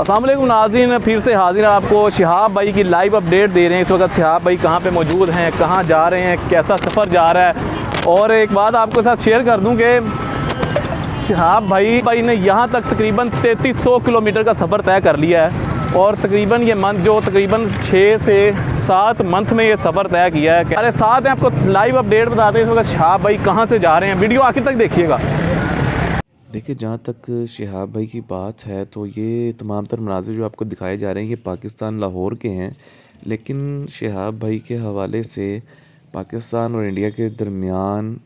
अस्सलाम वालेकुम नाज़रीन, फिर से हाजिर आपको शहाब भाई की लाइव अपडेट दे रहे हैं। इस वक्त शहाब भाई कहाँ पे मौजूद हैं, कहाँ जा रहे हैं, कैसा सफ़र जा रहा है। और एक बात आपके साथ शेयर कर दूं कि शहाब भाई ने यहाँ तक तकरीबन 3300 किलोमीटर का सफ़र तय कर लिया है। और तकरीबन ये मंथ जो तकरीबन 6 से 7 मंथ में ये सफ़र तय किया है। हमारे साथ हैं, आपको लाइव अपडेट बताते हैं इस वक्त शहाब भाई कहाँ से जा रहे हैं। वीडियो आखिर तक देखिएगा। देखिए, जहाँ तक शहाब भाई की बात है तो ये तमाम तर मनाज़िर जो आपको दिखाए जा रहे हैं ये पाकिस्तान लाहौर के हैं। लेकिन शहाब भाई के हवाले से पाकिस्तान और इंडिया के दरमियान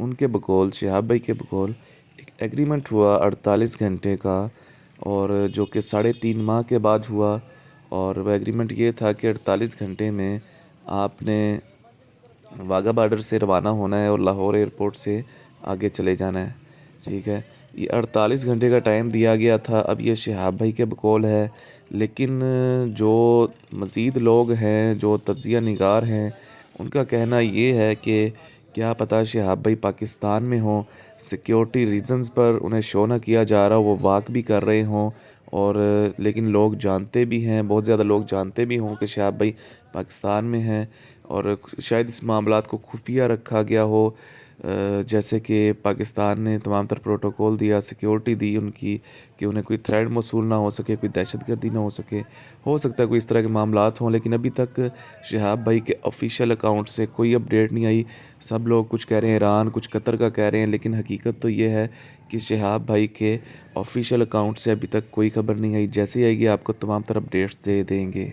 उनके बकौल शहाब भाई के बकौल एक एग्रीमेंट हुआ 48 घंटे का, और जो कि 3.5 माह के बाद हुआ। और वह एग्रीमेंट ये था कि 48 घंटे में आपने वाघा बॉर्डर से रवाना होना है और लाहौर एयरपोर्ट से आगे चले जाना है। ठीक है, ये 48 घंटे का टाइम दिया गया था। अब ये शहाब भाई के बकौल है, लेकिन जो मज़ीद लोग हैं, जो तज्ज़िया निगार हैं, उनका कहना ये है कि क्या पता शहाब भाई पाकिस्तान में हों, सिक्योरिटी रीज़न्स पर उन्हें शो ना किया जा रहा हो, वो वाक भी कर रहे हों। और लेकिन लोग जानते भी हैं, बहुत ज़्यादा लोग जानते भी हों कि शहाब भाई पाकिस्तान में हैं। और शायद इस मामलात को खुफिया रखा गया हो, जैसे कि पाकिस्तान ने तमाम तर प्रोटोकॉल दिया, सिक्योरिटी दी उनकी, कि उन्हें कोई थ्रेट मौसूल ना हो सके, कोई दहशतगर्दी ना हो सकता है कोई इस तरह के मामलात हों। लेकिन अभी तक शहाब भाई के ऑफिशियल अकाउंट से कोई अपडेट नहीं आई। सब लोग कुछ कह रहे हैं ईरान, कुछ कतर का कह रहे हैं, लेकिन हकीकत तो ये है कि शहाब भाई के ऑफिशियल अकाउंट से अभी तक कोई खबर नहीं आई। जैसे ही आएगी आपको तमाम तर अपडेट्स दे देंगे।